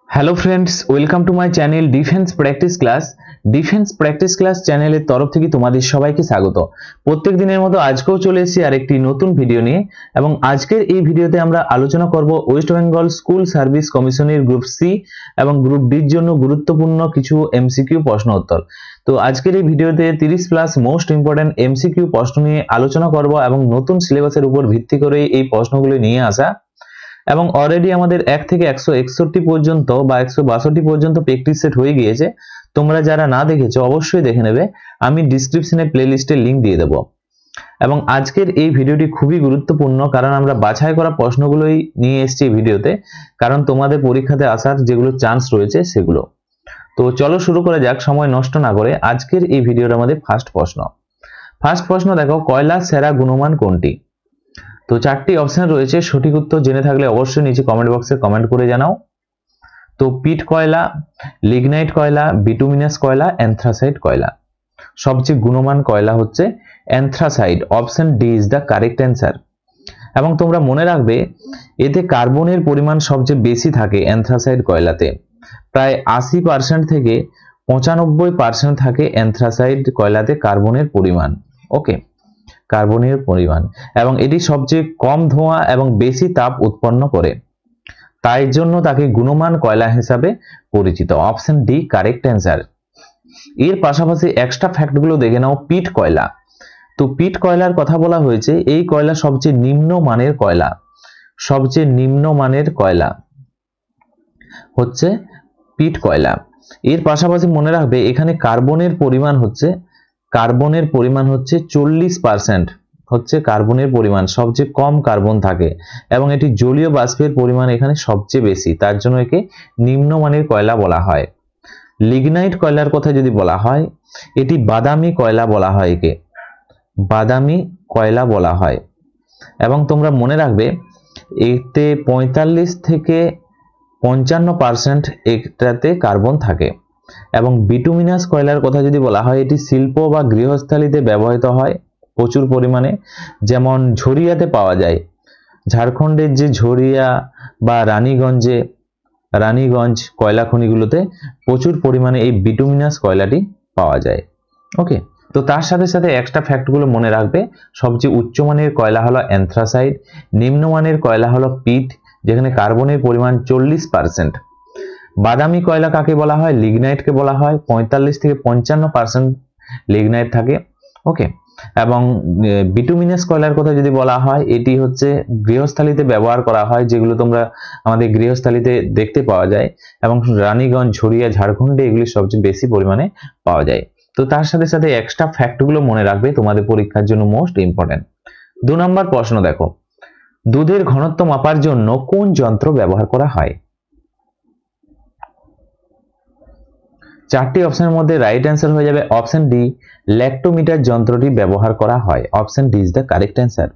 Hello friends, welcome to my channel defence practice class. Defence practice class চ্যানেলের তরফ থেকে তোমাদের সবাইকে স্বাগত। প্রত্যেক দিনের মতো আজকেও চলে এসেছি আরেকটি নতুন ভিডিও নিয়ে, এবং আজকের এই ভিডিওতে আমরা আলোচনা করব ওয়েস্ট বেঙ্গল স্কুল সার্ভিস কমিশনের গ্রুপ সি এবং গ্রুপ ডির জন্য গুরুত্বপূর্ণ কিছু এমসিকিউ প্রশ্ন উত্তর। তো আজকের এই ভিডিওতে 30+ মোস্ট ইম্পর্টেন্ট এমসিকিউ প্রশ্ন নিয়ে আলোচনা করব, এবং নতুন সিলেবাসের উপর ভিত্তি করে এই প্রশ্নগুলো নিয়ে আসা। এবং অলরেডি আমাদের 1 থেকে 161 পর্যন্ত বা 162 পর্যন্ত প্র্যাকটিস সেট হয়ে গিয়েছে। তোমরা যারা না দেখেছো অবশ্যই দেখে নেবে, আমি ডেসক্রিপশনে প্লেলিস্টের লিংক দিয়ে দেব। এবং আজকের এই ভিডিওটি খুবই গুরুত্বপূর্ণ, কারণ আমরা বাছাই করা প্রশ্নগুলোই নিয়ে এসেছি এই ভিডিওতে, কারণ তোমাদের পরীক্ষাতে আসার যেগুলো চান্স রয়েছে সেগুলো। তো চলো শুরু করা যাক সময় নষ্ট না করে। আজকের এই ভিডিওর আমাদের ফার্স্ট প্রশ্ন দেখো, কয়লার সেরা গুণমান কোনটি? তো 4টি অপশন রয়েছে, সঠিক উত্তর জেনে থাকলে অবশ্যই নিচে কমেন্ট বক্সে কমেন্ট করে জানাও। তো পিট কয়লা, লিগনাইট কয়লা, বিটুমিনাস কয়লা, অ্যান্থ্রাসাইট কয়লা। সবচেয়ে গুণমান কয়লা হচ্ছে anthracite. Option D is the correct answer. এবং তোমরা মনে রাখবে, এতে কার্বনের পরিমাণ সবচেয়ে বেশি থাকে অ্যান্থ্রাসাইট কয়লাতে। প্রায় 80% থেকে 95% থাকে অ্যান্থ্রাসাইট কয়লাতে কার্বনের পরিমাণ। ওকে, কার্বনের পরিমাণ, এবং এটি সবচেয়ে কম ধোঁয়া এবং বেশি তাপ উৎপন্ন করে, তাই জন্য তাকে গুণমান কয়লা হিসাবে পরিচিত। Option D correct answer. এর পাশাপাশি এক্সট্রা ফ্যাক্টগুলো দেখে নাও। পিট কয়লা, তো পিট কয়লার কথা বলা হয়েছে, এই কয়লা সবচেয়ে নিম্ন মানের কয়লা। সবচেয়ে নিম্ন মানের কয়লা হচ্ছে পিট কয়লা। এর পাশাপাশি মনে রাখবে, এখানে কার্বনের পরিমাণ হচ্ছে 40% হচ্ছে কার্বনের পরিমাণ, সবচেয়ে কম কার্বন থাকে, এবং এটি জলীয় বাষ্পের পরিমাণ এখানে সবচেয়ে বেশি, তার জন্য একে নিম্নমানের কয়লা বলা হয়। লিগনাইট কয়লার কথা যদি বলা হয়, এটি বাদামি কয়লা বলা হয়, একে বাদামি কয়লা বলা হয়। এবং তোমরা মনে রাখবে, এতে 45 থেকে 55% এটাতে কার্বন থাকে। এবং বিটুমিনাস কয়লার কথা যদি বলা হয়, এটি শিল্প বা গৃহস্থালিতে ব্যবহৃত হয় প্রচুর পরিমাণে, যেমন ঝরিয়াতে পাওয়া যায়। ঝাড়খণ্ডের যে ঝরিয়া বা রানীগঞ্জ কয়লা খনিগুলোতে প্রচুর পরিমাণে এই বিটুমিনাস কয়লাটি পাওয়া যায়। ওকে, তো তার সাথে সাথে এক্সট্রা ফ্যাক্টগুলো মনে রাখবে। সবচেয়ে উচ্চমানের কয়লা হলো অ্যান্থ্রাসাইট, নিম্নমানের কয়লা হলো পিট, যেখানে কার্বনের পরিমাণ 40%। বাদামি কয়লা কাকে বলা হয়? লিগনাইটকে বলা হয়। 45 থেকে 55% লিগনাইট থাকে। ওকে, এবং বিটুমিনাস কয়লার কথা যদি বলা হয়, এটি হচ্ছে গৃহস্থালিতে ব্যবহার করা হয়, যেগুলো তোমরা আমাদের গৃহস্থালিতে দেখতে পাওয়া যায়, এবং রানীগঞ্জ, ঝরিয়া, ঝাড়খণ্ডে এগুলি সবচেয়ে বেশি পরিমাণে পাওয়া যায়। তো তার সাথে সাথে এক্সট্রা ফ্যাক্টগুলো মনে রাখবে, তোমাদের পরীক্ষার জন্য মোস্ট ইম্পর্টেন্ট। 2 নম্বর প্রশ্ন দেখো, দুধের ঘনত্ব মাপার জন্য কোন যন্ত্র ব্যবহার করা হয়? 4টি অপশনের মধ্যে রাইট অ্যান্সার হয়ে যাবে অপশন ডি, ল্যাক্টোমিটার যন্ত্রটি ব্যবহার করা হয়। Option D is the correct answer.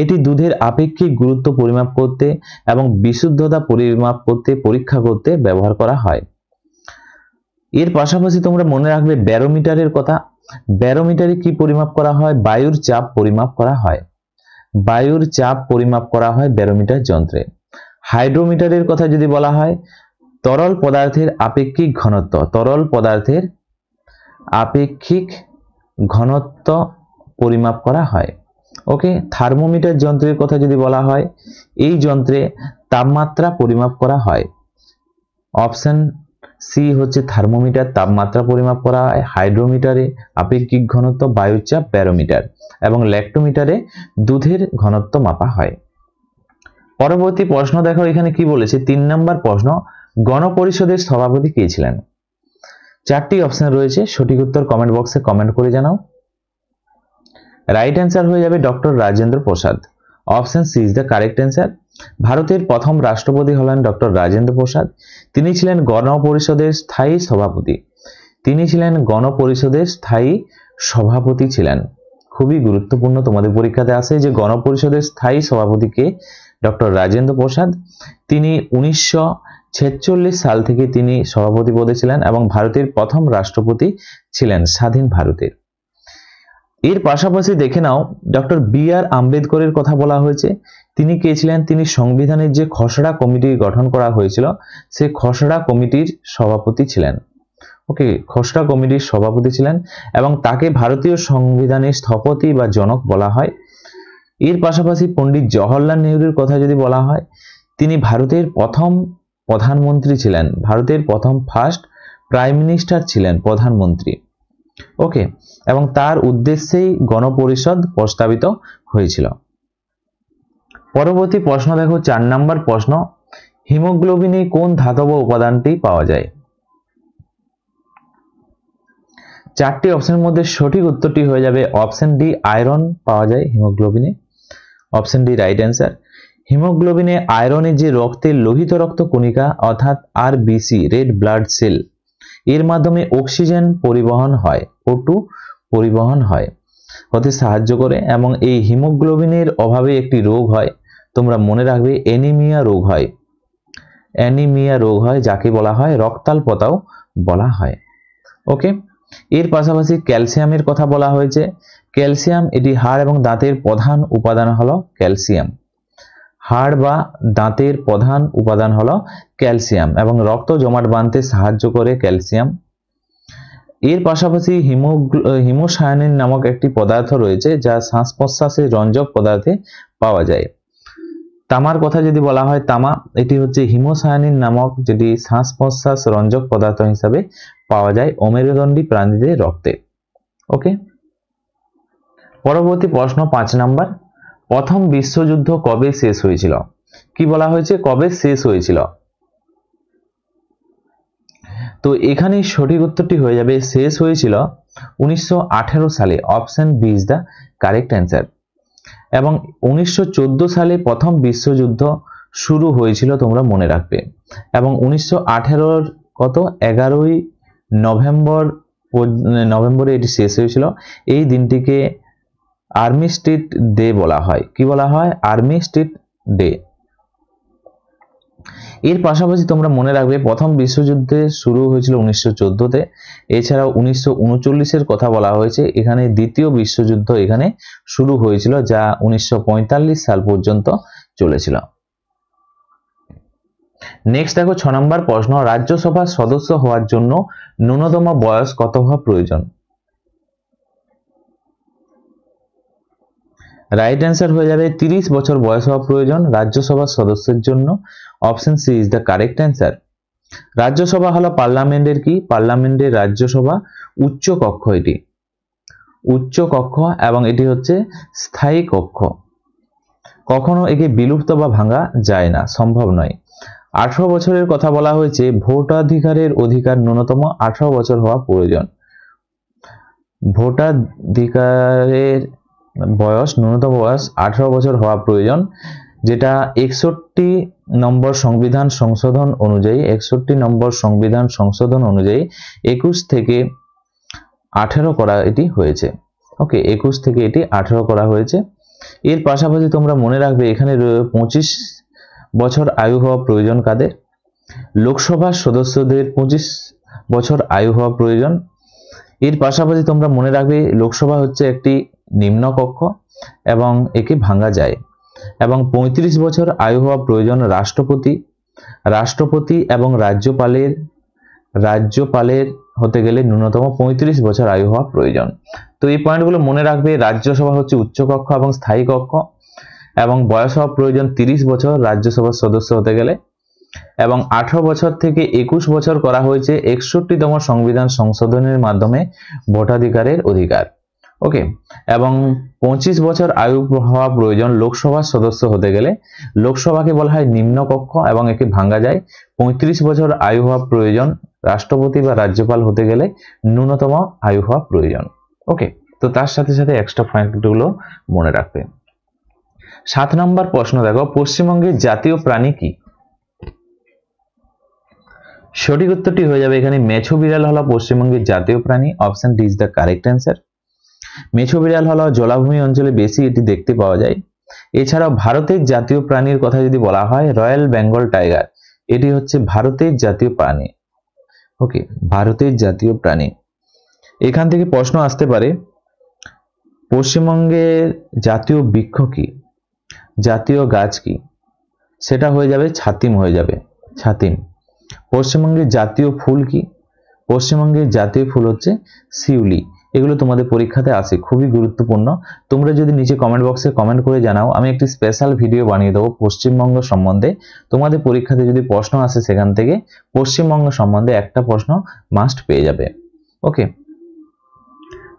এটি দুধের আপেক্ষিক গুরুত্ব পরিমাপ করতে এবং বিশুদ্ধতা পরিমাপ করতে, পরীক্ষা করতে ব্যবহার করা হয়। এর পাশাপাশি তোমরা মনে রাখবে ব্যারোমিটারের কথা। ব্যারোমিটারে কি পরিমাপ করা হয়? বায়ুর চাপ পরিমাপ করা হয়। বায়ুর চাপ পরিমাপ করা হয় ব্যারোমিটার যন্ত্রে। হাইড্রোমিটারের কথা যদি বলা হয়, তরল পদার্থের আপেক্ষিক ঘনত্ব, তরল পদার্থের আপেক্ষিক ঘনত্ব পরিমাপ করা হয়। ওকে, থার্মোমিটার যন্ত্রের কথা যদি বলা হয়, এই যন্ত্রে তাপমাত্রা পরিমাপ করা হয়। অপশন সি হচ্ছে থার্মোমিটার, তাপমাত্রা পরিমাপ করা হয়। হাইড্রোমিটারে আপেক্ষিক ঘনত্ব, বায়ুচাপ, ব্যারোমিটার, এবং ল্যাক্টোমিটারে দুধের ঘনত্ব মাপা হয়। পরবর্তী প্রশ্ন দেখো, এখানে কি বলেছে? 3 নম্বর প্রশ্ন, গণপরিষদের সভাপতি কে ছিলেন? 4টি অপশন রয়েছে, সঠিক উত্তর কমেন্ট বক্সে কমেন্ট করে জানাও। রাইট অ্যান্সার হয়ে যাবে doctor Rajendra Prasad. Option C is the correct answer. ভারতের প্রথম রাষ্ট্রপতি হলেন ডক্টর রাজেন্দ্র প্রসাদ। তিনি ছিলেন গণপরিষদের স্থায়ী সভাপতি। তিনি ছিলেন গণপরিষদের স্থায়ী সভাপতি ছিলেন। খুবই গুরুত্বপূর্ণ, তোমাদের পরীক্ষাতে আসে যে গণপরিষদের স্থায়ী সভাপতি কে? ডক্টর রাজেন্দ্র প্রসাদ। তিনি 1946 সাল থেকে তিনি সভাপতি পদে ছিলেন, এবং ভারতের প্রথম রাষ্ট্রপতি ছিলেন স্বাধীন ভারতের। এর পাশাপাশি দেখে নাও, ডক্টর বি আর আম্বেদকরের কথা বলা হয়েছে। তিনি কে ছিলেন? তিনি সংবিধানের যে খসড়া কমিটি গঠন করা হয়েছিল সেই খসড়া কমিটির সভাপতি ছিলেন। ওকে, খসড়া কমিটির সভাপতি ছিলেন এবং তাকে ভারতীয় সংবিধানের স্থপতি বা জনক বলা হয়। এর পাশাপাশি পণ্ডিত জওহরলাল নেহরুর কথা যদি বলা হয়, তিনি ভারতের প্রথম প্রধানমন্ত্রী ছিলেন, ভারতের প্রথম ফার্স্ট প্রাইম মিনিস্টার ছিলেন, প্রধানমন্ত্রী। ওকে, এবং তার উদ্দেশ্যেই গণপরিষদ প্রস্তাবিত হয়েছিল। পরবর্তী প্রশ্ন দেখো, 4 নম্বর প্রশ্ন, হিমোগ্লোবিনে কোন ধাতব উপাদানটি পাওয়া যায়? 4টি অপশনের মধ্যে সঠিক উত্তরটি হয়ে যাবে অপশন ডি, আয়রন পাওয়া যায় হিমোগ্লোবিনে। Option D right answer. হিমোগ্লোবিনে আয়রনের যে রক্তের লোহিত রক্ত কণিকা অর্থাৎ আরবিসি, রেড ব্লাড সেল, এর মাধ্যমে অক্সিজেন পরিবহন হয়, O2 পরিবহন হয়, হতে সাহায্য করে। এবং এই হিমোগ্লোবিনের অভাবে একটি রোগ হয়, তোমরা মনে রাখবে অ্যানিমিয়া রোগ হয়। অ্যানিমিয়া রোগ হয়, যাকে বলা হয় রক্তাল্পতাও বলা হয়। ওকে, এর পাশাপাশি ক্যালসিয়ামের কথা বলা হয়েছে। ক্যালসিয়াম, এটি হাড় এবং দাঁতের প্রধান উপাদান হলো ক্যালসিয়াম। হাড় বা দাঁতের প্রধান উপাদান হলো ক্যালসিয়াম এবং রক্ত জমাট বাঁধতে সাহায্য করে ক্যালসিয়াম। এর পাশাপাশি হিমোসায়ানিন নামক একটি পদার্থ রয়েছে যা শ্বাস প্রশ্বাসের রঞ্জক পদার্থে পাওয়া যায়। তামার কথা যদি বলা হয়, তামা, এটি হচ্ছে হিমোসায়ানিন নামক যেটি শ্বাস প্রশ্বাস রঞ্জক পদার্থ হিসাবে পাওয়া যায় অমেরুদণ্ডী প্রাণীদের রক্তে। ওকে, পরবর্তী প্রশ্ন 5 নাম্বার, প্রথম বিশ্বযুদ্ধ কবে শেষ হয়েছিল? কি বলা হয়েছে? কবে শেষ হয়েছিল? তো এখানে সঠিক উত্তরটি হয়ে যাবে শেষ হয়েছিল 1918 সালে। Option B is the correct answer. এবং 1914 সালে প্রথম বিশ্বযুদ্ধ শুরু হয়েছিল, তোমরা মনে রাখবে। এবং 1918 কত 11ই নভেম্বরে এটি শেষ হয়েছিল। এই দিনটিকে আর্মিস্টিস ডে বলা হয়। কি বলা হয়? আর্মিস্টিস ডে। এর পাশাপাশি তোমরা মনে রাখবে প্রথম বিশ্বযুদ্ধে শুরু হয়েছিল 1914-তে। এছাড়াও 1939-এর কথা বলা হয়েছে। এখানে দ্বিতীয় বিশ্বযুদ্ধ এখানে শুরু হয়েছিল, যা 1945 সাল পর্যন্ত চলেছিল। নেক্সট দেখো 6 নম্বর প্রশ্ন, রাজ্যসভার সদস্য হওয়ার জন্য ন্যূনতম বয়স কত হওয়া প্রয়োজন? রাইট অ্যান্সার হয়ে যাবে 30 বছর বয়স হওয়া প্রয়োজন রাজ্যসভার সদস্যের জন্য। Option C is the correct answer. Rajya Sabha হলো পার্লামেন্টের কি? পার্লামেন্টের রাজ্যসভা উচ্চ কক্ষ, এটি উচ্চ কক্ষ এবং এটি হচ্ছে স্থায়ী কক্ষ। কখনো একে বিলুপ্ত বা ভাঙা যায় না, সম্ভব নয়। 18 বছরের কথা বলা হয়েছে। ভোটাধিকারের অধিকার ন্যূনতম 18 বছর হওয়া প্রয়োজন। ভোটাধিকারের বয়স, ন্যূনতম বয়স 18 বছর হওয়া প্রয়োজন, যেটা 61 নম্বর সংবিধান সংশোধন অনুযায়ী 61 নম্বর সংবিধান সংশোধন অনুযায়ী 21 থেকে 18 করা এটি হয়েছে। ওকে, 21 থেকে এটি 18 করা হয়েছে। এর পাশাপাশি তোমরা মনে রাখবে এখানে 25 বছর আয়ু হওয়া প্রয়োজন। কাদের? লোকসভার সদস্যদের 25 বছর আয়ু হওয়া প্রয়োজন। এর পাশাপাশি তোমরা মনে রাখবে লোকসভা হচ্ছে একটি নিম্নকক্ষ এবং একে ভাঙা যায়। এবং 35 বছর আয়ু হওয়া প্রয়োজন রাষ্ট্রপতি এবং রাজ্যপালের হতে গেলে ন্যূনতম 35 বছর আয়ু হওয়া প্রয়োজন। তো এই পয়েন্টগুলো মনে রাখবে। রাজ্যসভা হচ্ছে উচ্চকক্ষ এবং স্থায়ী কক্ষ এবং বয়স হওয়া প্রয়োজন 30 বছর রাজ্যসভার সদস্য হতে গেলে। এবং 18 বছর থেকে 21 বছর করা হয়েছে 61তম সংবিধান সংশোধনের মাধ্যমে ভোটাধিকারের অধিকার। ওকে, এবং 25 বছর আয়ু হওয়া প্রয়োজন লোকসভার সদস্য হতে গেলে। লোকসভাকে বলা হয় নিম্নকক্ষ এবং একে ভাঙা যায়। 35 বছর আয়ু হওয়া প্রয়োজন রাষ্ট্রপতি বা রাজ্যপাল হতে গেলে ন্যূনতম আয়ু হওয়া প্রয়োজন। ওকে, তো তার সাথে সাথে এক্সট্রা পয়েন্টগুলো মনে রাখবে। 7 নম্বর প্রশ্ন দেখো, পশ্চিমবঙ্গের জাতীয় প্রাণী কি? সঠিক উত্তরটি হয়ে যাবে এখানে মেছো বিড়াল হলো পশ্চিমবঙ্গের জাতীয় প্রাণী। Option D is the correct answer. মেছো বিড়াল হলো জলাভূমি অঞ্চলে বেশি এটি দেখতে পাওয়া যায়। এছাড়াও ভারতের জাতীয় প্রাণীর কথা যদি বলা হয়, রয়্যাল বেঙ্গল টাইগার, এটি হচ্ছে ভারতের জাতীয় প্রাণী। ওকে, ভারতের জাতীয় প্রাণী। এখান থেকে প্রশ্ন আসতে পারে পশ্চিমবঙ্গের জাতীয় বৃক্ষ কি? জাতীয় গাছ কি? সেটা হয়ে যাবে ছাতিম হয়ে যাবে, ছাতিম। পশ্চিমবঙ্গের জাতীয় ফুল কি? পশ্চিমবঙ্গের জাতীয় ফুল হচ্ছে শিউলি। এগুলো তোমাদের পরীক্ষাতে আসে, খুবই গুরুত্বপূর্ণ। তোমরা যদি নিচে কমেন্ট বক্সে কমেন্ট করে জানাও, আমি একটি স্পেশাল ভিডিও বানিয়ে দেবো পশ্চিমবঙ্গ সম্বন্ধে। তোমাদের পরীক্ষাতে যদি প্রশ্ন আসে সেখান থেকে পশ্চিমবঙ্গ সম্বন্ধে একটা প্রশ্ন মাস্ট পেয়ে যাবে। ওকে,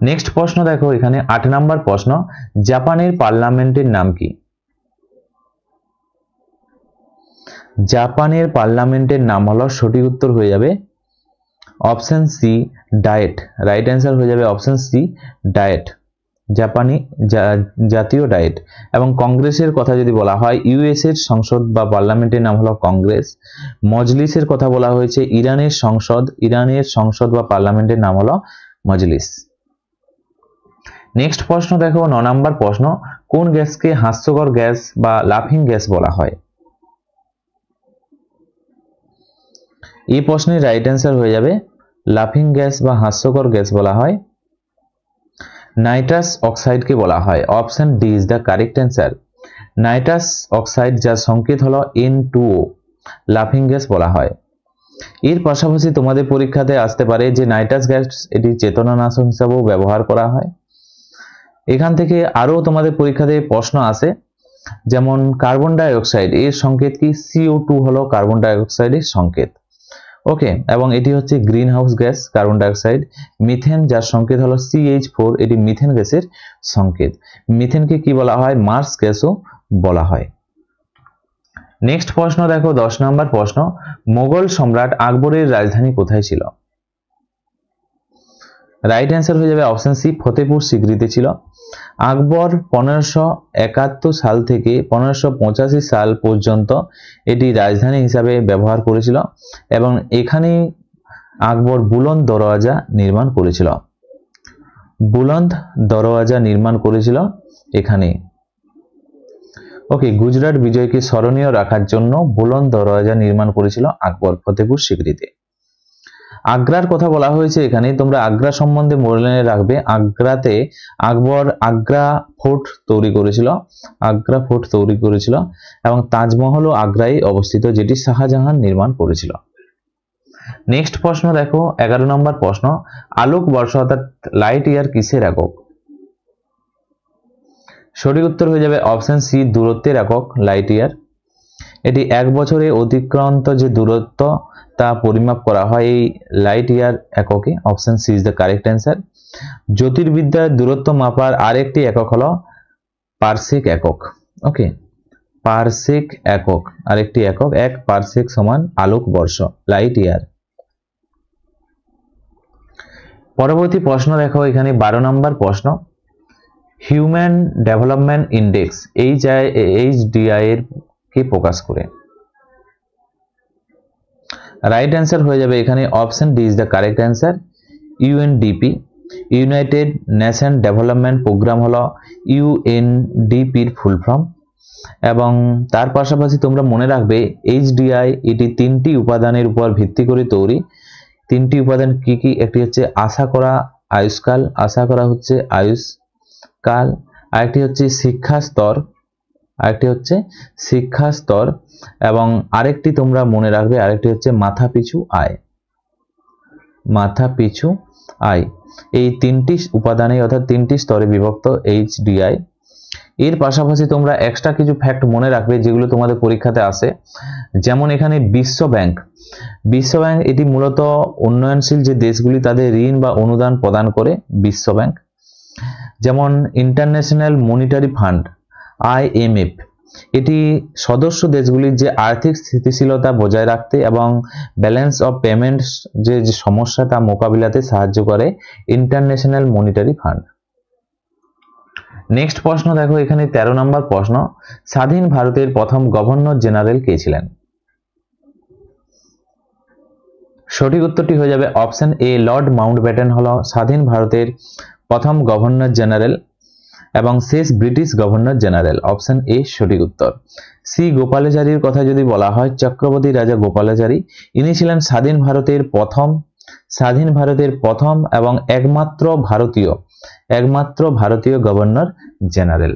নেক্সট প্রশ্ন দেখো, এখানে 8 নম্বর প্রশ্ন, জাপানের পার্লামেন্টের নাম কি? জাপানের পার্লামেন্টের নাম হলো, সঠিক উত্তর হয়ে যাবে option C diet. Right answer হয়ে যাবে অপশন সি ডায়েট, জাপানি জাতীয় ডায়েট। এবং কংগ্রেসের কথা যদি বলা হয়, ইউএস এর সংসদ বা পার্লামেন্টের নাম হলো কংগ্রেস। মজলিসের কথা বলা হয়েছে, ইরানের সংসদ বা পার্লামেন্টের নাম হলো মজলিস। নেক্সট প্রশ্ন দেখো, 9 নম্বর প্রশ্ন, কোন গ্যাসকে হাস্যকর গ্যাস বা লাফিং গ্যাস বলা হয়? এই প্রশ্নের রাইট অ্যান্সার হয়ে যাবে লাফিং গ্যাস বা হাস্যকর গ্যাস বলা হয় নাইট্রাস অক্সাইডকে বলা হয়। Option D is the correct answer. Nitrous oxide যার সংকেত হলো N2O, লাফিং গ্যাস বলা হয়। এর পাশাপাশি তোমাদের পরীক্ষাতে আসতে পারে যে নাইট্রাস গ্যাস এটি চেতনানাশক হিসাবেও ব্যবহার করা হয়। এখান থেকে আরো তোমাদের পরীক্ষাতে প্রশ্ন আসে, যেমন কার্বন ডাই অক্সাইড, এর সংকেত কি? CO2 হলো কার্বন ডাই অক্সাইডের সংকেত। ওকে, এবং এটি হচ্ছে green house gas carbon die oxide. Methane যার সংকেত হলো CH4, এটি মিথেন গ্যাসের সংকেত। মিথেনকে কি বলা হয়? মার্স গ্যাসও বলা হয়। নেক্সট প্রশ্ন দেখো, 10 নম্বর প্রশ্ন, মোগল সম্রাট আকবরের রাজধানী কোথায় ছিল? রাইট অ্যান্সার হয়ে যাবে অপশন সি ফতেপুর সিকরিতে ছিল। আকবর 1571 সাল থেকে 1585 সাল পর্যন্ত এটি রাজধানী হিসাবে ব্যবহার করেছিল এবং এখানে আকবর বুলন্দ দরওয়াজা নির্মাণ করেছিল। বুলন্দ দরওয়াজা নির্মাণ করেছিল এখানে। ওকে, গুজরাট বিজয়কে স্মরণীয় রাখার জন্য বুলন্দ দরওয়াজা নির্মাণ করেছিল আকবর ফতেপুর সিকরিতে। আগ্রার কথা বলা হয়েছে এখানে, তোমরা আগ্রা সম্বন্ধে মনে রাখবে, আগ্রাতে আকবর আগ্রা ফোর্ট তৈরি করেছিল এবং তাজমহলও আগ্রায় অবস্থিত, যেটি শাহজাহান নির্মাণ করেছিল। নেক্সট প্রশ্ন দেখো, 11 নম্বর প্রশ্ন, আলোক বর্ষ অর্থাৎ লাইট ইয়ার কিসের একক? সঠিক উত্তর হয়ে যাবে অপশন সি দূরত্বের একক, লাইট ইয়ার। এটি 1 বছরে অতিক্রান্ত যে দূরত্ব তা পরিমাপ করা হয় এই লাইট ইয়ার এককে। Option C is the correct answer. জ্যোতির্বিদ্যার দূরত্ব মাপার আরেকটি একক হলো পারসেক একক। ওকে, পারসেক একক আরেকটি একক, 1 পারসেক সমান আলোক বর্ষ, লাইট ইয়ার। পরবর্তী প্রশ্ন দেখো, এখানে 12 নম্বর প্রশ্ন, হিউম্যান ডেভেলপমেন্ট ইন্ডেক্স HDI এর কে প্রকাশ করে? রাইট অ্যান্সার হয়ে যাবে এখানে option D is the correct answer. UNDP, united nation development programme হলো UNDP-র ফুল ফর্ম। এবং তার পাশাপাশি তোমরা মনে রাখবে HDI এটি 3টি উপাদানের উপর ভিত্তি করে তৈরি। 3টি উপাদান কি কি? একটি হচ্ছে আশা করা আয়ুষ্কাল, আরেকটি হচ্ছে শিক্ষা স্তর, এবং আরেকটি তোমরা মনে রাখবে, আরেকটি হচ্ছে মাথাপিছু আয়। এই 3টি উপাদানে অর্থাৎ 3টি স্তরে বিভক্ত HDI। এর পাশাপাশি তোমরা এক্সট্রা কিছু ফ্যাক্ট মনে রাখবে যেগুলো তোমাদের পরীক্ষাতে আসে, যেমন এখানে বিশ্ব ব্যাংক এটি মূলত উন্নয়নশীল যে দেশগুলি তাদের ঋণ বা অনুদান প্রদান করে বিশ্ব ব্যাংক। যেমন ইন্টারন্যাশনাল মনিটারি ফান্ড IMF, এটি সদস্য দেশগুলির যে আর্থিক স্থিতিশীলতা বজায় রাখতে এবং ব্যালেন্স অফ পেমেন্টস যে সমস্যা তা মোকাবিলাতে সাহায্য করে ইন্টারন্যাশনাল মনিটারি ফান্ড। নেক্সট প্রশ্ন দেখো, এখানে 13 নম্বর প্রশ্ন, স্বাধীন ভারতের প্রথম গভর্নর জেনারেল কে ছিলেন? সঠিক উত্তরটি হয়ে যাবে অপশন এ লর্ড মাউন্টব্যাটেন হলো স্বাধীন ভারতের প্রথম গভর্নর জেনারেল এবং শেষ British governor general. Option A সঠিক উত্তর। সি গোপালাচারীর কথা যদি বলা হয়, চক্রবর্তী রাজা গোপালাচারী, ইনি ছিলেন স্বাধীন ভারতের প্রথম এবং একমাত্র ভারতীয় গভর্নর জেনারেল।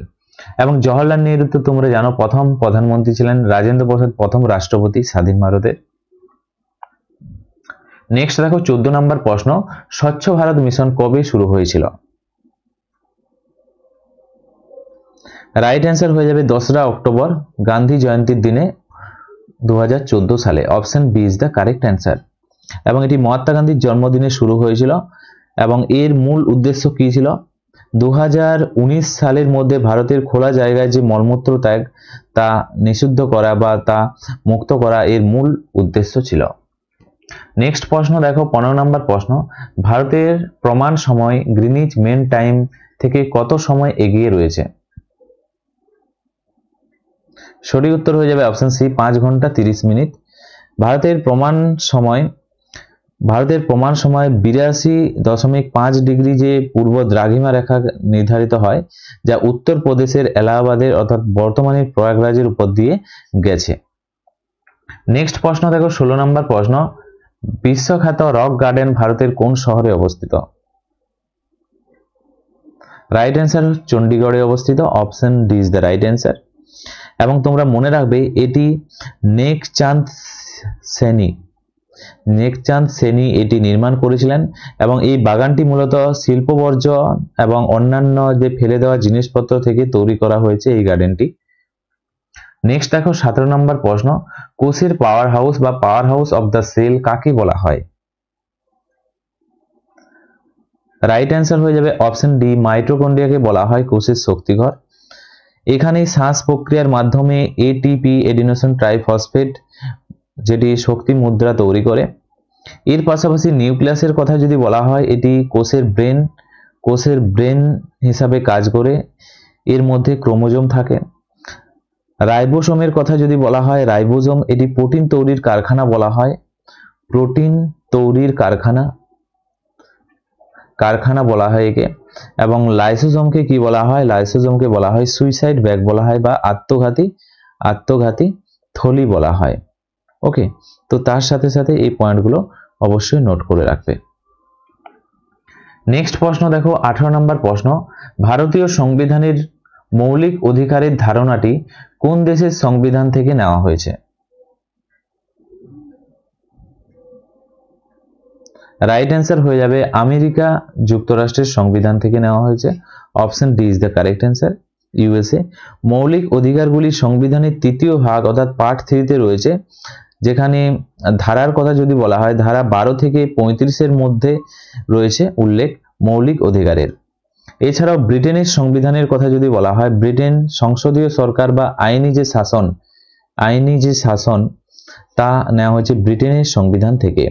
এবং জওহরলাল নেহরু তো তোমরা জানো প্রথম প্রধানমন্ত্রী ছিলেন, রাজেন্দ্র প্রসাদ প্রথম রাষ্ট্রপতি স্বাধীন ভারতের। নেক্সট দেখো 14 নম্বর প্রশ্ন, স্বচ্ছ ভারত মিশন কবে শুরু হয়েছিল? রাইট অ্যান্সার হয়ে যাবে 2রা অক্টোবর, গান্ধী জয়ন্তীর দিনে 2014 সালে। Option B is the correct answer. এবং এটি মহাত্মা গান্ধীর জন্মদিনে শুরু হয়েছিল এবং এর মূল উদ্দেশ্য কি ছিল? 2019 সালের মধ্যে ভারতের খোলা জায়গায় যে মলমূত্র ত্যাগ তা নিষিদ্ধ করা বা তা মুক্ত করা এর মূল উদ্দেশ্য ছিল। নেক্সট প্রশ্ন দেখো 15 নম্বর প্রশ্ন, ভারতের প্রমাণ সময় গ্রিনিচ মেন টাইম থেকে কত সময় এগিয়ে রয়েছে? সঠিক উত্তর হয়ে যাবে অপশন সি 5 ঘন্টা 30 মিনিট। ভারতের প্রমাণ সময় 82.5 ডিগ্রি যে পূর্ব দ্রাঘিমা রেখা নির্ধারিত হয়, যা উত্তর প্রদেশের এলাহাবাদের অর্থাৎ বর্তমানের প্রয়াগরাজের উপর দিয়ে গেছে। নেক্সট প্রশ্ন দেখো 16 নম্বর প্রশ্ন, বিশ্বখ্যাত রক গার্ডেন ভারতের কোন শহরে অবস্থিত? রাইট অ্যান্সার চণ্ডীগড়ে অবস্থিত। Option D is the right answer. এবং তোমরা মনে রাখবে এটি নেকচাঁদ সেনী এটি নির্মাণ করেছিলেন এবং এই বাগানটি মূলত শিল্প বর্জ্য এবং অন্যান্য যে ফেলে দেওয়া জিনিসপত্র থেকে তৈরি করা হয়েছে এই গার্ডেনটি। নেক্সট দেখো 17 নম্বর প্রশ্ন, কোষের পাওয়ার হাউস বা power house of the cell কাকে বলা হয়? রাইট অ্যান্সার হয়ে যাবে অপশন ডি, মাইটোকন্ড্রিয়াকে বলা হয় কোষের শক্তিঘর। এখানে শ্বাস প্রক্রিয়ার মাধ্যমে এটিপি এডিনোসিন ট্রাইফসফেট যেটি শক্তি মুদ্রা তৈরি করে। এর পাশাপাশি নিউক্লিয়াসের কথা যদি বলা হয়, এটি কোষের ব্রেন হিসাবে কাজ করে। এর মধ্যে ক্রোমোজোম থাকে। রাইবোসোমের কথা যদি বলা হয়, রাইবোসোম এটি প্রোটিন তৈরির কারখানা বলা হয়, প্রোটিন তৈরির কারখানা বলা হয় একে। এবং লাইসোজোমকে কি বলা হয়? লাইসোজোমকে বলা হয় সুইসাইড ব্যাগ বলা হয় বা আত্মঘাতী থলি বলা হয়। ওকে, তো তার সাথে সাথে এই পয়েন্টগুলো অবশ্যই নোট করে রাখবে। নেক্সট প্রশ্ন দেখো 18 নম্বর প্রশ্ন, ভারতীয় সংবিধানের মৌলিক অধিকারের ধারণাটি কোন দেশের সংবিধান থেকে নেওয়া হয়েছে? রাইট অ্যান্সার হয়ে যাবে আমেরিকা যুক্তরাষ্ট্রের সংবিধান থেকে নেওয়া হয়েছে। Option D is the correct answer, USA. মৌলিক অধিকারগুলি সংবিধানের 3য় ভাগ অর্থাৎ পার্ট 3-তে রয়েছে, যেখানে ধারার কথা যদি বলা হয়, ধারা 12 থেকে 35-এর মধ্যে রয়েছে উল্লেখ মৌলিক অধিকারের। এছাড়াও ব্রিটেনের সংবিধানের কথা যদি বলা হয়, ব্রিটেন সংসদীয় সরকার বা আইনি যে শাসন তা নেওয়া হয়েছে ব্রিটেনের সংবিধান থেকে।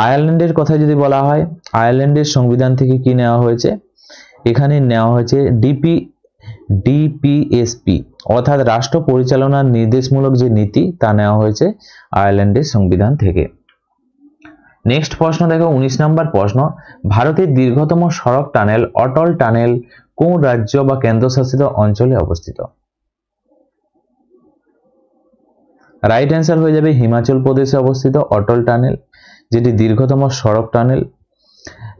আয়ারল্যান্ডের কথা যদি বলা হয়, আয়ারল্যান্ডের সংবিধান থেকে কি নেওয়া হয়েছে? এখানে নেওয়া হয়েছে ডিপিএসপি অর্থাৎ রাষ্ট্র পরিচালনার নির্দেশমূলক যে নীতি তা নেওয়া হয়েছে আয়ারল্যান্ডের সংবিধান থেকে। নেক্সট প্রশ্ন দেখো 19 নম্বর প্রশ্ন, ভারতের দীর্ঘতম সড়ক টানেল অটল টানেল কোন রাজ্য বা কেন্দ্রশাসিত অঞ্চলে অবস্থিত? রাইট অ্যান্সার হয়ে যাবে হিমাচল প্রদেশে অবস্থিত অটল টানেল, যেটি দীর্ঘতম সড়ক টানেল।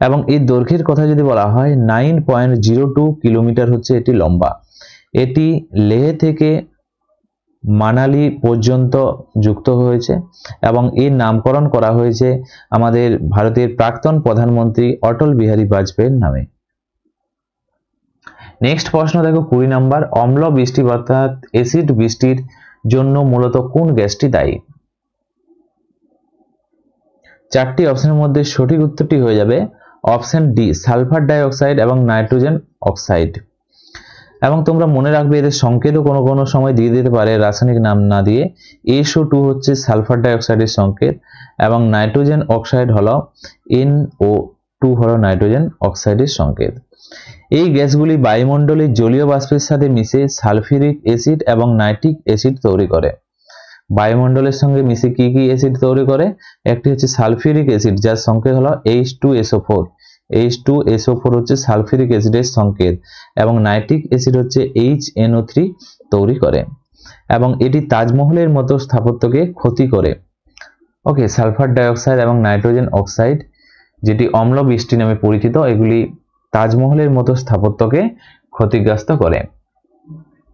এবং এই দৈর্ঘ্যের কথা যদি বলা হয় 9.02 কিলোমিটার হচ্ছে এটি লম্বা। এটি লেহ থেকে মানালি পর্যন্ত যুক্ত হয়েছে এবং এর নামকরণ করা হয়েছে আমাদের ভারতের প্রাক্তন প্রধানমন্ত্রী অটল বিহারী বাজপেয়ীর নামে। নেক্সট প্রশ্ন দেখো 20 নম্বর, অম্ল বৃষ্টি অর্থাৎ অ্যাসিড বৃষ্টির জন্য মূলত কোন গ্যাসটি দায়ী? 4টি অপশনের মধ্যে সঠিক উত্তরটি হয়ে যাবে option D, sulphur die oxide এবং নাইট্রোজেন অক্সাইড। এবং তোমরা মনে রাখবে এদের সংকেতও কোনো সময় দিয়ে দিতে পারে রাসায়নিক নাম না দিয়ে। SO2 হচ্ছে সালফার ডাই অক্সাইডের সংকেত এবং নাইট্রোজেন অক্সাইড হলো NO2 হলো নাইট্রোজেন অক্সাইডের সংকেত। এই গ্যাসগুলি বায়ুমণ্ডলের জলীয় বাষ্পের সাথে মিশে সালফিউরিক অ্যাসিড এবং নাইট্রিক অ্যাসিড তৈরি করে। বায়ুমণ্ডলের সঙ্গে মিশে কি অ্যাসিড তৈরি করে? একটি হচ্ছে সালফিউরিক অ্যাসিড যার সংকেত হলো H2SO4। H2SO4 হচ্ছে সালফিউরিক অ্যাসিডের সংকেত এবং নাইট্রিক অ্যাসিড হচ্ছে HNO3 তৈরি করে এবং এটি তাজমহলের মতো স্থাপত্যকে ক্ষতি করে। ওকে, সালফার ডাই অক্সাইড এবং নাইট্রোজেন অক্সাইড যেটি অম্ল বৃষ্টি নামে পরিচিত, এগুলি তাজমহলের মতো স্থাপত্যকে ক্ষতিগ্রস্ত করে।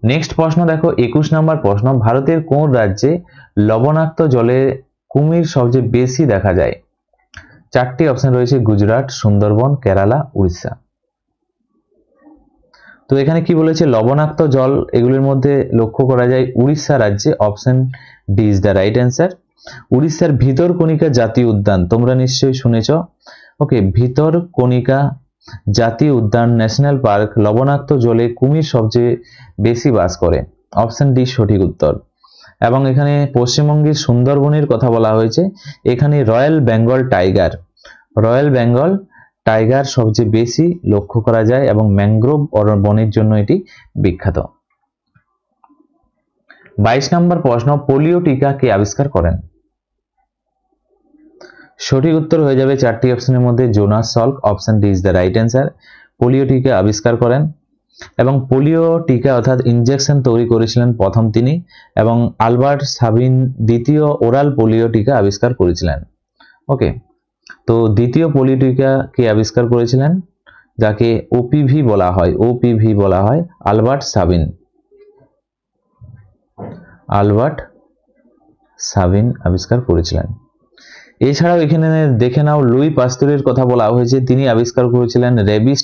নেক্সট প্রশ্ন দেখো 21 নম্বর প্রশ্ন, ভারতের কোন রাজ্যে লবণাক্ত জলে কুমির সবচেয়ে বেশি দেখা যায়? চারটি অপশন রয়েছে, গুজরাট, সুন্দরবন, কেরালা, উড়িষ্যা। তো এখানে কি বলেছে, লবণাক্ত জল এগুলির মধ্যে লক্ষ্য করা যায় উড়িষ্যা রাজ্যে। Option D is the right answer. উড়িষ্যার ভিতরকণিকা জাতীয় উদ্যান তোমরা নিশ্চয়ই শুনেছ। ওকে, ভিতরকণিকা জাতীয় উদ্যান ন্যাশনাল পার্ক লবণাক্ত জলে কুমির সবচেয়ে বেশি বাস করে। অপশন ডি সঠিক উত্তর। এবং এখানে পশ্চিমবঙ্গের সুন্দরবনের কথা বলা হয়েছে। এখানে রয়্যাল বেঙ্গল টাইগার সবচেয়ে বেশি লক্ষ্য করা যায় এবং ম্যানগ্রোভ বনের জন্য এটি বিখ্যাত। 22 নম্বর প্রশ্ন, পোলিও টিকা কে আবিষ্কার করেন? সঠিক উত্তর হয়ে যাবে চারটি অপশনের মধ্যে Jonas Salk. Option D is the right answer. Polio টিকা আবিষ্কার করেন এবং পোলিও টিকা অর্থাৎ ইনজেকশন তৈরি করেছিলেন প্রথম তিনি, এবং আলবার্ট সাবিন দ্বিতীয় ওরাল পোলিও টিকা আবিষ্কার করেছিলেন। ওকে, তো দ্বিতীয় পোলিও টিকা কে আবিষ্কার করেছিলেন, যাকে ওপিভি বলা হয়, আলবার্ট সাবিন আবিষ্কার করেছিলেন। এছাড়াও এখানে দেখে নাও লুই পাস্তুরের কথা বলা হয়েছে, তিনি আবিষ্কার করেছিলেন রেবিস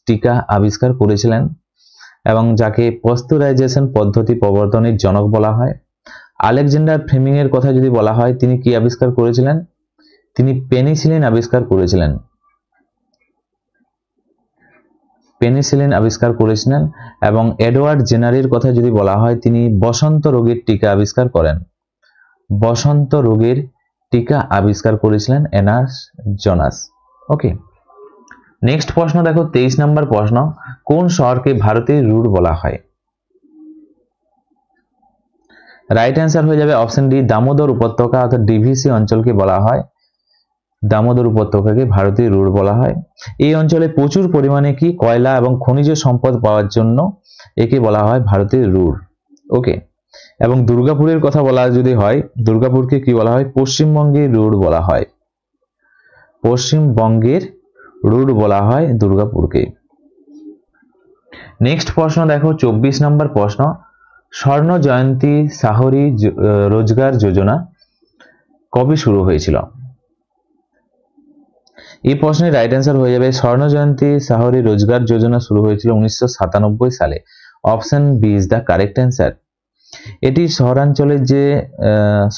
টিকা আবিষ্কার করেছিলেন এবং যাকে পাস্তুরাইজেশন পদ্ধতি প্রবর্তনের জনক বলা হয়। আলেকজান্ডার ফ্লেমিং এর কথা যদি বলা হয়, তিনি কি আবিষ্কার করেছিলেন? তিনি পেনিসিলিন আবিষ্কার করেছিলেন। এবং এডওয়ার্ড জেনারের কথা যদি বলা হয়, তিনি বসন্ত রোগের টিকা আবিষ্কার করেছিলেন এনাস জোনাস। ওকে, নেক্সট প্রশ্ন দেখো 23 নম্বর প্রশ্ন, কোন শহরকে ভারতের রুর বলা হয়? রাইট অ্যান্সার হয়ে যাবে অপশন ডি, দামোদর উপত্যকা অর্থাৎ ডিভিসি অঞ্চলকে বলা হয়, দামোদর উপত্যকাকে ভারতের রুর বলা হয়। এই অঞ্চলে প্রচুর পরিমাণে কি কয়লা এবং খনিজ সম্পদ পাওয়ার জন্য একে বলা হয় ভারতের রুর। ওকে, এবং দুর্গাপুরের কথা বলা যদি হয়, দুর্গাপুরকে কি বলা হয়? পশ্চিমবঙ্গের রুর বলা হয় দুর্গাপুরকে। নেক্সট প্রশ্ন দেখো 24 নম্বর প্রশ্ন, স্বর্ণ জয়ন্তী শহরি রোজগার যোজনা কবে শুরু হয়েছিল? এই প্রশ্নের রাইট অ্যান্সার হয়ে যাবে স্বর্ণ জয়ন্তী শহরি রোজগার যোজনা শুরু হয়েছিল 1997 সালে। Option B is the correct answer. এটি শহরাঞ্চলের যে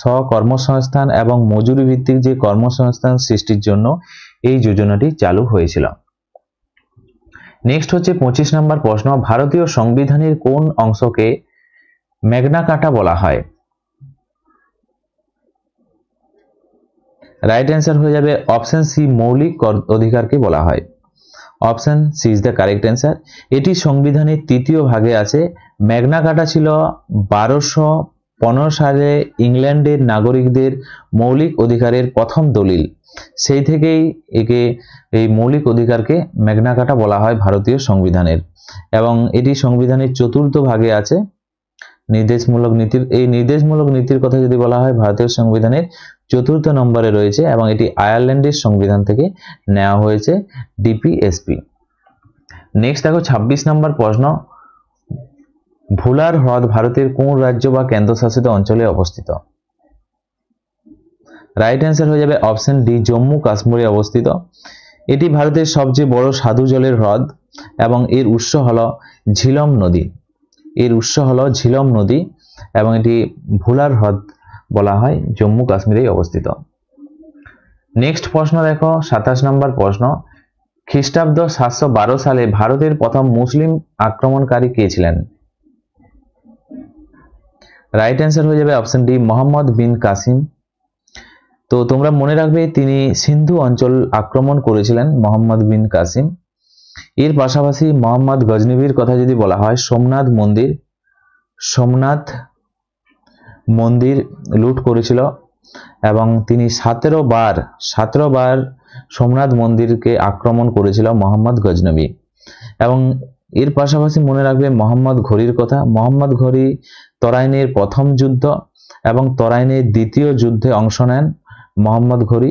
স্বকর্মসংস্থান এবং মজুরি ভিত্তিক যে কর্মসংস্থান সৃষ্টির জন্য এই যোজনাটি চালু হয়েছিল। নেক্সট হচ্ছে 25 নম্বর প্রশ্ন, ভারতীয় সংবিধানের কোন অংশকে ম্যাগনা কার্টা বলা হয়? রাইট অ্যান্সার হয়ে যাবে অপশন সি, মৌলিক অধিকারকে বলা হয়। Option C is the correct answer. এটি সংবিধানের তৃতীয় ভাগে আছে। ম্যাগনা কার্টা ছিল 1215 সালে ইংল্যান্ডের নাগরিকদের মৌলিক অধিকারের প্রথম দলিল। সেই থেকেই এই মৌলিক অধিকারকে ম্যাগনা কার্টা বলা হয় ভারতীয় সংবিধানের, এবং এটি সংবিধানের চতুর্থ ভাগে আছে। নির্দেশমূলক নীতির কথা যদি বলা হয়, ভারতীয় সংবিধানের 4র্থ নম্বরে রয়েছে এবং এটি আয়ারল্যান্ডের সংবিধান থেকে নেওয়া হয়েছে, ডিপিএসপি। নেক্সট দেখো 26 নম্বর প্রশ্ন, ভুলার হ্রদ ভারতের কোন রাজ্য বা কেন্দ্রশাসিত অঞ্চলে অবস্থিত? রাইট অ্যান্সার হয়ে যাবে অপশন ডি, জম্মু কাশ্মীরে অবস্থিত। এটি ভারতের সবচেয়ে বড় স্বাদু জলের হ্রদ এবং এর উৎস হলো ঝিলম নদী এবং এটি ভুলার হ্রদ বলা হয়, জম্মু কাশ্মীরে অবস্থিত। নেক্সট প্রশ্ন দেখো 27 নম্বর প্রশ্ন, খ্রিস্টাব্দ 712 সালে ভারতের প্রথম মুসলিম আক্রমণকারী কে ছিলেন? রাইট অ্যান্সার হয়ে যাবে অপশন ডি, মোহাম্মদ বিন কাসিম। তো তোমরা মনে রাখবে তিনি সিন্ধু অঞ্চল আক্রমণ করেছিলেন, মোহাম্মদ বিন কাসিম। এর পাশাপাশি মোহাম্মদ গজনবীর কথা যদি বলা হয়, সোমনাথ মন্দির লুট করেছিল এবং তিনি 17 বার সোমনাথ মন্দিরকে আক্রমণ করেছিল মোহাম্মদ গজনবী। এবং এর পাশাপাশি মনে রাখবে মোহাম্মদ ঘুরির কথা। মোহাম্মদ ঘুরি তরাইনের প্রথম যুদ্ধ এবং তরাইনের দ্বিতীয় যুদ্ধে অংশ নেন মোহাম্মদ ঘুরি।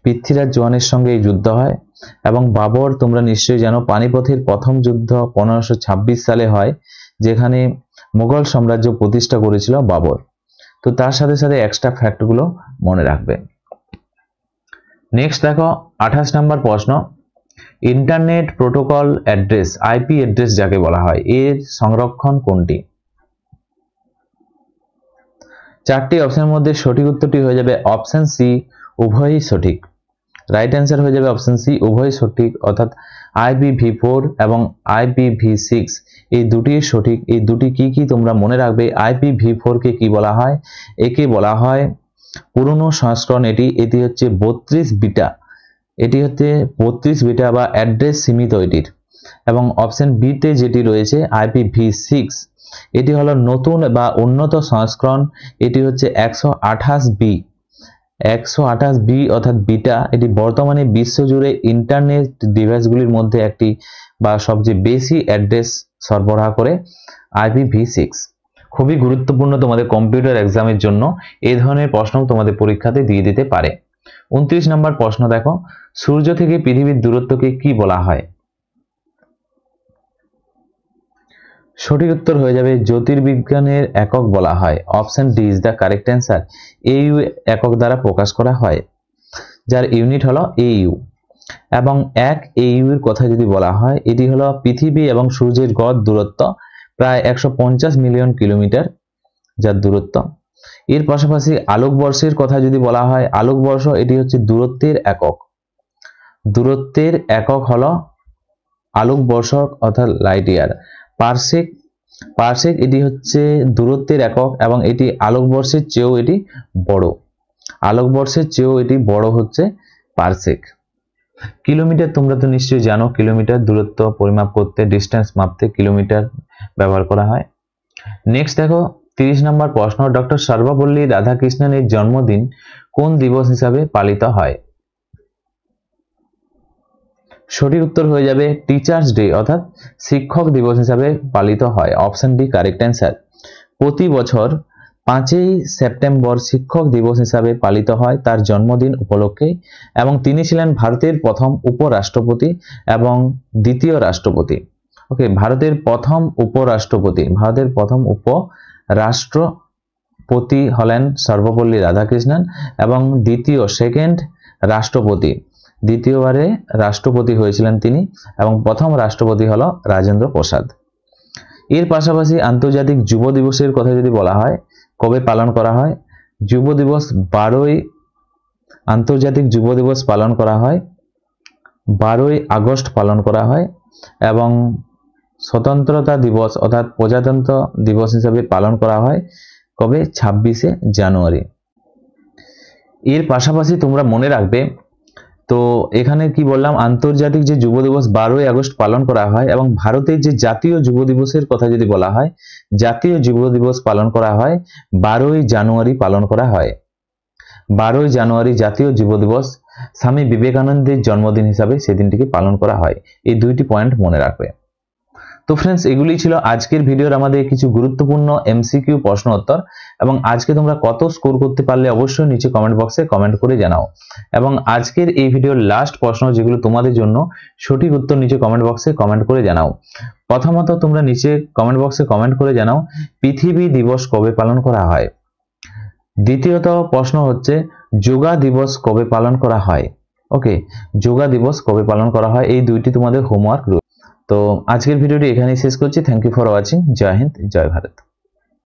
পৃথ্বীরাজ চৌহানের সঙ্গে এই যুদ্ধ হয় এবং বাবর তোমরা নিশ্চয়ই জানো পানিপথের প্রথম যুদ্ধ 1526 সালে হয়, যেখানে মুঘল সাম্রাজ্য প্রতিষ্ঠা করেছিল বাবর। তো তার সাথে সাথে এক্সট্রা ফ্যাক্টগুলো মনে রাখবে। নেক্সট দেখো 28 নম্বর প্রশ্ন, internet protocol address IP address যাকে বলা হয় এর সংরক্ষণ কোনটি? চারটি অপশনের মধ্যে সঠিক উত্তরটি হয়ে যাবে অপশন সি, উভয়ই সঠিক। রাইট অ্যান্সার হয়ে যাবে অপশন সি, উভয়ই সঠিক, অর্থাৎ IPv4 এবং IPv6 এই দুটি সঠিক। এই দুটি কি কি তোমরা মনে রাখবে। IPv4 কে কি বলা হয়? একে বলা হয় পুরনো সংস্করণ, এটি হচ্ছে 32 বিটা, এটি হচ্ছে 32 বিটা বা অ্যাড্রেস সীমিত এটির। এবং অপশন বি তে যেটি রয়েছে IPv6 এটি হলো নতুন বা উন্নত সংস্করণ, এটি হচ্ছে 128 বি অর্থাৎ বিটা। এটি বর্তমানে বিশ্বজুড়ে ইন্টারনেট ডিভাইসগুলির মধ্যে একটি বা সবচেয়ে বেশি অ্যাড্রেস সরবরাহ করে IPv6। খুবই গুরুত্বপূর্ণ তোমাদের কম্পিউটার এক্সামের জন্য, এই ধরনের প্রশ্ন তোমাদের পরীক্ষাতে দিয়ে দিতে পারে। 29 নম্বর প্রশ্ন দেখো, সূর্য থেকে পৃথিবীর দূরত্বকে কি বলা হয়? সঠিক উত্তর হয়ে যাবে জ্যোতির্বিজ্ঞানের একক বলা হয়। Option D is the correct answer. AU একক দ্বারা প্রকাশ করা হয়, যার ইউনিট হলো AU। এবং 1 AU এর কথা যদি বলা হয়, এটি হলো পৃথিবী এবং সূর্যের গড় দূরত্ব, প্রায় 150 মিলিয়ন কিলোমিটার যার দূরত্ব। এর পাশাপাশি আলোকবর্ষের কথা যদি বলা হয়, আলোকবর্ষ এটি হচ্ছে দূরত্বের একক। দূরত্বের একক হলো আলোকবর্ষ অর্থাৎ লাইট ইয়ার। পারসেক এটি হচ্ছে দূরত্বের একক এবং এটি আলোকবর্ষের চেয়েও এটি বড়। আলোকবর্ষের চেয়েও এটি বড় হচ্ছে পারসেক। কিলোমিটার তোমরা তো নিশ্চয়ই জানো, কিলোমিটার দূরত্ব পরিমাপ করতে, ডিস্টেন্স মাপতে কিলোমিটার ব্যবহার করা হয়। নেক্সট দেখো 30 নম্বর প্রশ্ন, ডক্টর সর্বপল্লী রাধাকৃষ্ণনের জন্মদিন কোন দিবস হিসাবে পালিত হয়? সঠিক উত্তর হয়ে যাবে টিচার্স ডে অর্থাৎ শিক্ষক দিবস হিসাবে পালিত হয়। Option D correct answer. প্রতি বছর 5ই সেপ্টেম্বর শিক্ষক দিবস হিসাবে পালিত হয় তার জন্মদিন উপলক্ষে, এবং তিনি ছিলেন ভারতের প্রথম উপরাষ্ট্রপতি এবং দ্বিতীয় রাষ্ট্রপতি। ওকে, ভারতের প্রথম উপরাষ্ট্রপতি হলেন সর্বপল্লী রাধাকৃষ্ণন এবং সেকেন্ড রাষ্ট্রপতি, দ্বিতীয়বারে রাষ্ট্রপতি হয়েছিলেন তিনি, এবং প্রথম রাষ্ট্রপতি হলো রাজেন্দ্র প্রসাদ। এর পাশাপাশি আন্তর্জাতিক যুব দিবসের কথা যদি বলা হয়, কবে পালন করা হয়? যুব দিবস আন্তর্জাতিক যুব দিবস পালন করা হয় 12ই আগস্ট পালন করা হয়, এবং স্বতন্ত্রতা দিবস অর্থাৎ প্রজাতন্ত্র দিবস হিসেবে পালন করা হয় কবে? 26শে জানুয়ারি। এর পাশাপাশি তোমরা মনে রাখবে, তো এখানে কি বললাম, আন্তর্জাতিক যে যুব দিবস 12ই আগস্ট পালন করা হয়, এবং ভারতের যে জাতীয় যুব দিবসের কথা যদি বলা হয়, জাতীয় যুব দিবস পালন করা হয় 12ই জানুয়ারি পালন করা হয়। 12ই জানুয়ারি জাতীয় যুব দিবস, স্বামী বিবেকানন্দের জন্মদিন হিসাবে সেদিনটিকে পালন করা হয়। এই দুইটি পয়েন্ট মনে রাখবে। তো ফ্রেন্ডস, এগুলি ছিল আজকের ভিডিওর আমাদের কিছু গুরুত্বপূর্ণ MCQ প্রশ্ন উত্তর, এবং আজকে তোমরা কত স্কোর করতে পারলে অবশ্যই নিচে কমেন্ট বক্সে কমেন্ট করে জানাও। এবং আজকের এই ভিডিওর লাস্ট প্রশ্ন যেগুলো তোমাদের জন্য, সঠিক উত্তর নিচে কমেন্ট বক্সে কমেন্ট করে জানাও। প্রথমত তোমরা নিচে কমেন্ট বক্সে কমেন্ট করে জানাও পৃথিবী দিবস কবে পালন করা হয়। দ্বিতীয়ত প্রশ্ন হচ্ছে যোগা দিবস কবে পালন করা হয়। ওকে, যোগা দিবস কবে পালন করা হয়, এই দুইটি তোমাদের হোমওয়ার্ক। তো আজকের ভিডিওটি এখানেই শেষ করছি। Thank you for watching. জয় হিন্দ, জয় ভারত।